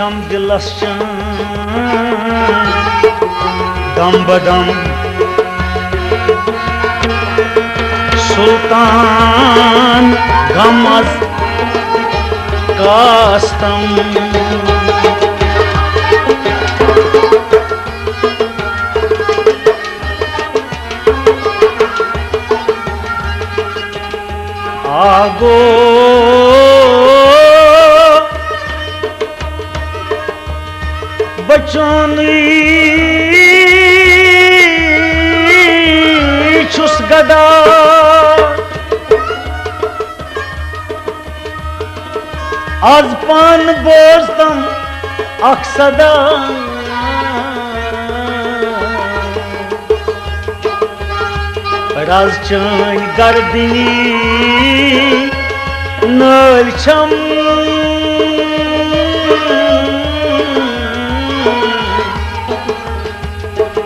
वुचम दिलस दम बदम सुल्तान गम अज कास्तम आगो बचोन छुस गदा आज पान बोजतम अक्सदा राज चन गर्दनी नल छम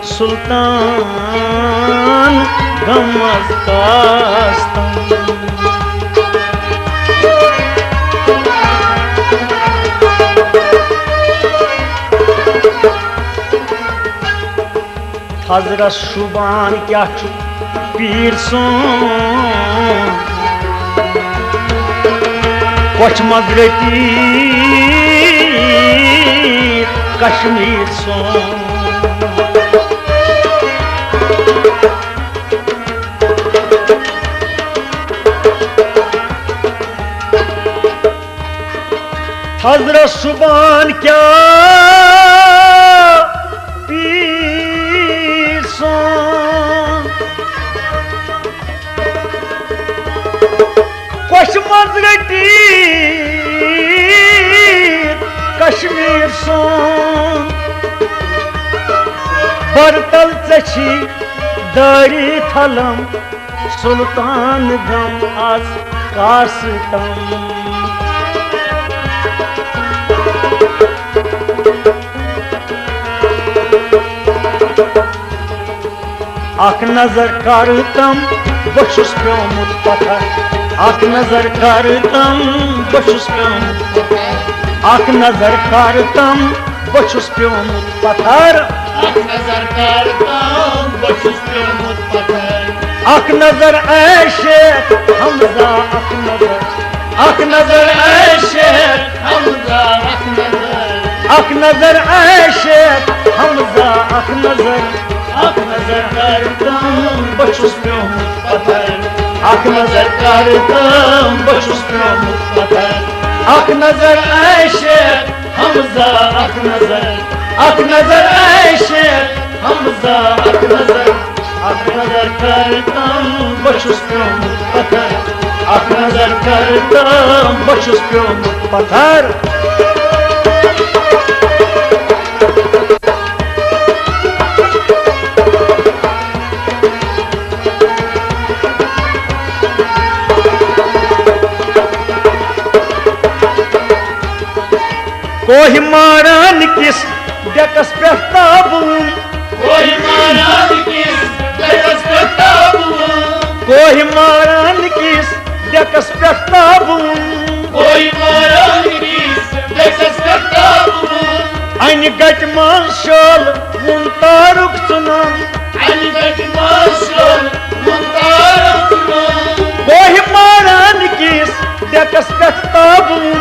सुल्तान गम अज कास्तम हजरत शुबान क्या पीर सोन कोच मगरती कश्मीर सोन हजरत शुबान क्या पीर सोन कोश मजगटी कश्मीर सोन बरतल चची दारी थलम सुल्तान गम आज कास्तम अख नजर करतम बशुस प्योमुत पत्थर अख नजर करतम बशुस प्योमुत अख नजर करतम बशुस प्योमुत पत्थर अख नजर करतम बशुस प्योमुत पत्थर अख नजर ऐशे हमजा अख नजर ऐशे हमजा अख नजर ऐशे हमजा अख नजर करतम बशुस प्योमुत पत्थर अख नजर करतम बशुस प्योमुत पत्थर अख नजर ऐशे हमजा अख नजर ऐशे हमजा अख नजर करतम बशुस प्योमुत पत्थर अख नजर करतम बशुस प्योमुत पत्थर कोई मारान किस डेकस पे ताबून कोई मारान किस डेकस पे ताबून कोई मारान किस डेकस पे ताबून कोई मारान किस डेकस पे ताबून अन गट माशल मुंतारुक सुनाम अन गट माशल मुंतारुक सुनाम कोई मारान किस डेकस पे ताबून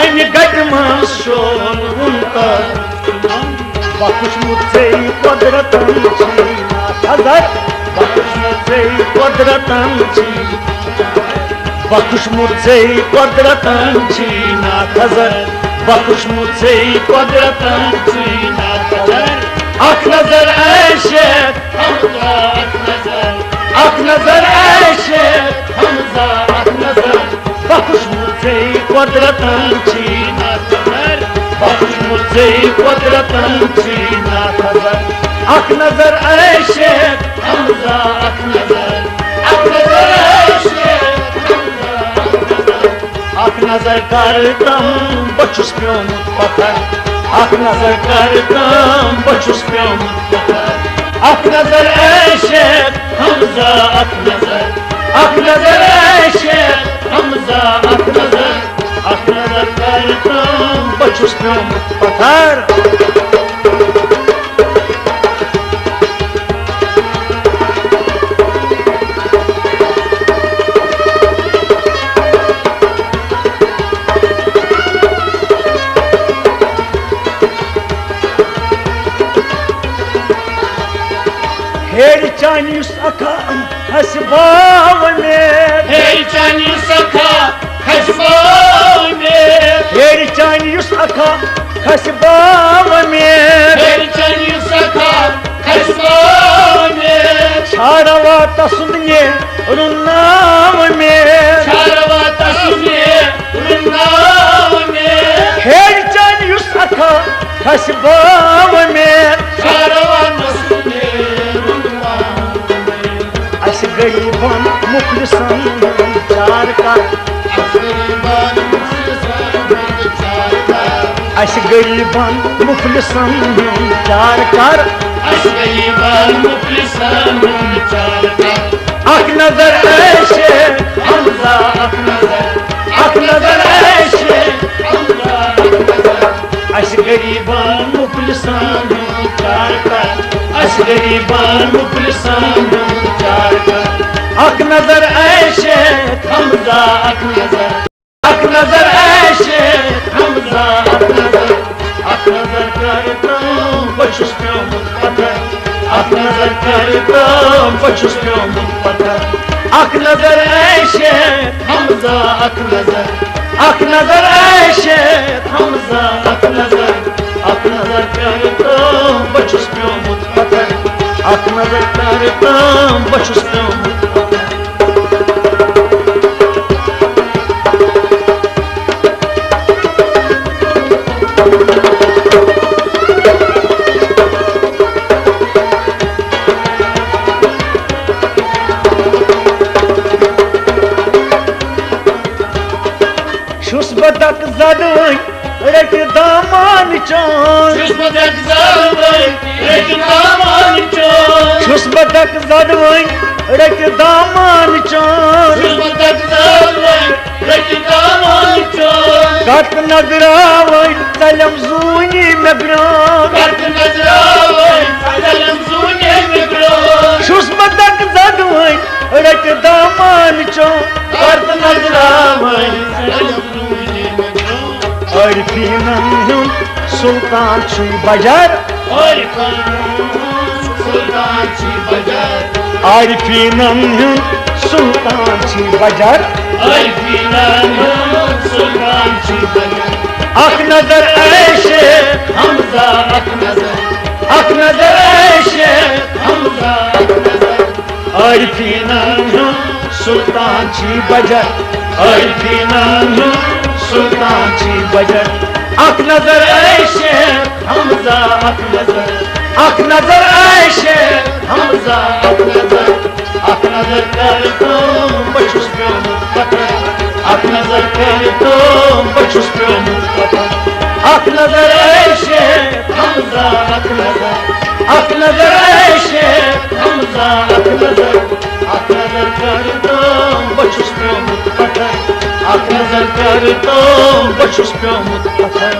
अन गट माशल मुंतारुक सुनाम बखुश मुझसे कुदरतन छीना हजर बखुश मुझसे कुदरतन छीना बखुश मुझसे कुदरतन छीना हजर बखुश मुझसे कुदरतन छीना हजर अख नजर ऐशे हमजा अख नजर ऐशे हमजा बखुश मुझसे कुदरतन छीना हजर बखुश मुझसे कुदरतन छीना हजर अख नजर ऐशे हमजा ऐशे अख नजर करतम बशुस प्योमुत पत्थर अख नजर करतम बशुस प्योमुत पत्थर अख नजर ऐशे हमजा अख नजर ऐशे Hamza Ak nazar kardım Başus piyomut patar Her canı akan hasbav में Hey chani sakha khashbav mein Her canı akan hasbav में Hey chani sakha khashbav mein Çarava tasudne runnav में Charvata sunye vrindav mein Her canı akan hasbav में Charvata sunye vrindav mein Aş gariban muflisan çar ka Asriban muslisan charka Aş gariban muflisan çar kar Asriban muflisan charka Ak nazar eşe Hamza ak nazar Ak nazar eşe Hamza ak nazar Aş gariban muflisan çar kar Aş gariban muflisan charka Ak nazar eşe Hamza ak nazar Ak nazar eşe Hamza ak nazar Ak nazar kardım Başus piyomut patar Ak nazar kardım Başus piyomut patar Ak nazar eşe Hamza ak nazar Ak nazar eşe Hamza ak nazar Ak nazar kardım Başus piyomut patar Ak nazar kardım Başus piyomut patar Şus badak zadın Rek daman çon Şus badak zalvay Rekdaman çon Şus badak zadın Rek daman çon Şus badak zalvay Rekdaman çon Kat nagravay Salam zuni mebran Kart nazravay Salam sunye migron Şus badak zadın Rek daman çon Kat nagravay Salam sunye migron Arfinan sultan çuy bacar Harikon Sultan çi bacar Arfinan sultan çuy bacar Alfinan Sultan çi bacar Ak nazar eşe Hamza ak nazar Ak nazar eşe Hamza ak nazar Arfinan sultan çuy bacar Arfinan sultan çuy bacar Ak nazar eşe Hamza ak nazar Ak nazar eşe Hamza ak nazar Ak nazar kardım Başus piyomut patar Ak nazar kardım Başus piyomut patar Ak nazar eşe Hamza ak nazar Ak nazar eşe Hamza ak nazar Ak nazar kardım Başus piyomut patar Ak nazar kardım Başus piyomut patar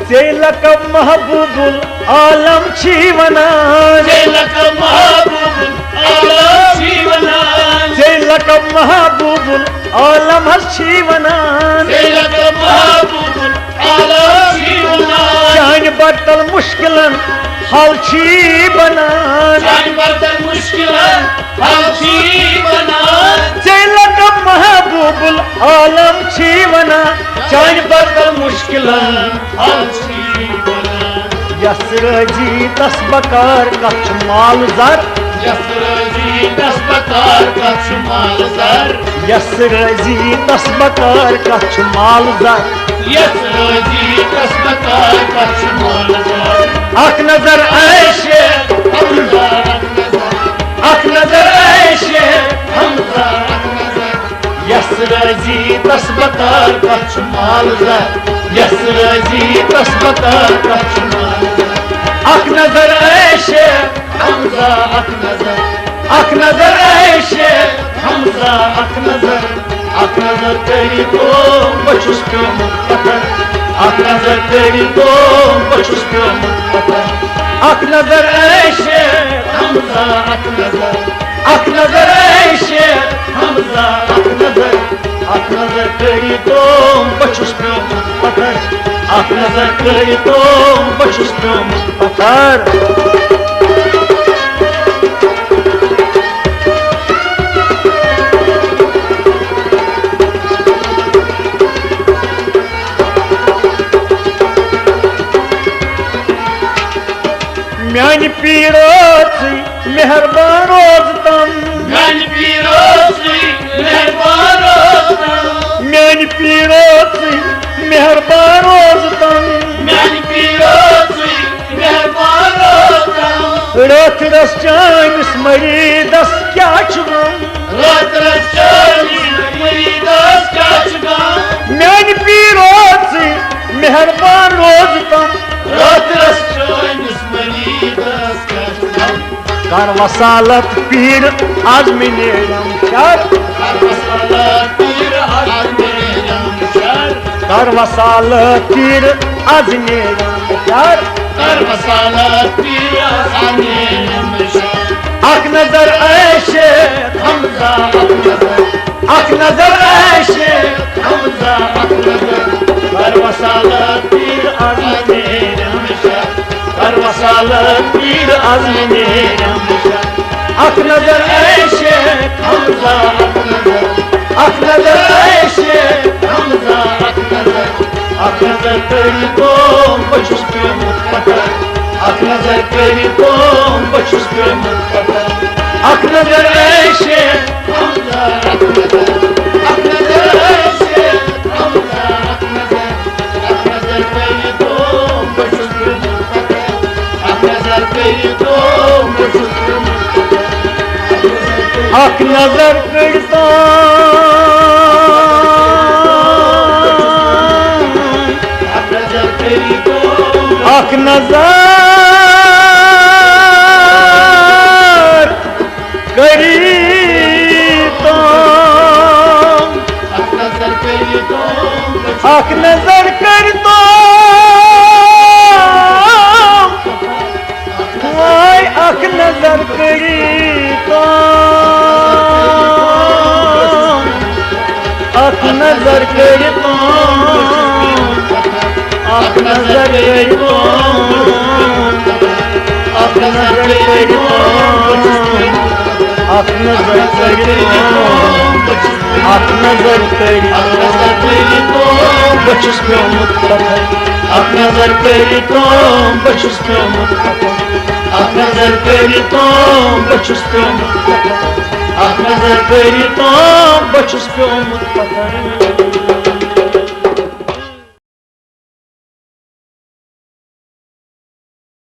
Zeylakab mahbubul alam çivanan Zeylak mahbubul alam şivanan Zeylakab mahbubul alam har çivanan Zeylak mahbubul alam şivanan Şan battal muşkilan hal çivanan Can bardan muşkilan halçi banan Zeylakab mahbubul alam çivanan Şan battal muşkilan halçi banan Yasracı tas bakar kaç mal zar Yasracı das bakar kaçmal zar Yasracı tas bakar kaç mal zar Yasracı das bakar kaçmal zar Ak nazar eşe Hamza ak nazar Ak nazar eşe Hamza ak nazar Yas yes राजी तस बकार कछ माल जर yes राजी तस बकार कछ माल जर अख नजर ऐशे हमजा अख नजर ऐशे हमजा अख नजर करी तो बचुस प्योमुत पत्थर अख नजर करी तो बचुस प्योमुत पत्थर अख नजर ऐशे हमजा अख नजर ऐशे हमजा अख नजर करी तो बचुस प्योमुत पत्थर अख नजर करी तो बचुस प्योमुत पत्थर म्यान पीरोसी मेहरबान रोज तम म्यान पीरोसी मेहरबान रोज तम म्यान पीरोसी मेहरबान रोज तम म्यान पीरोसी मेहरबान रोज तम रात रस चानिस मरीदस क्या चुगम रात रस चानिस मरीदस क्या चुगम म्यान पीरोसी मेहरबान रोज तम रात रस चानिस मरीदस क्या चुगम कर वसालत पीर आज मिले शर कर वसालत पीर आज मिले शर कर वसालत पीर आज मिले शर कर वसालत पीर आज मिले शर अख नजर ऐशे हमजा अख नजर ऐशे हमजा कर वसालत पीर आज मिले शर कर वसालत पीर आज मिले अख नजर ऐशे हमजा अख नजर ऐशे हमजा अख नजर करी तो बचुस प्योमुत पत्थर अख नजर करी तो बचुस प्योमुत पत्थर अख नजर ऐशे हमजा अख नजर ऐशे हमजा अख नजर करी तो बचुस प्योमुत पत्थर अख नजर करी तो बचुस प्योमुत अख नजर करता अख नजर करी तो अख नजर करी तो अख नजर करी तो अख नजर कर तो अख नजर करी तो अख नजर करी तो अख नजर करी तो अख नजर करी तो अख नजर करी तो अख नजर करी तो बचुस प्योमुत पत्थर अख नजर करी तो बचुस प्योमुत पत्थर अख नजर करी तो बचुस प्योमुत पत्थर अख नजर करी तो बचुस प्योमुत पत्थर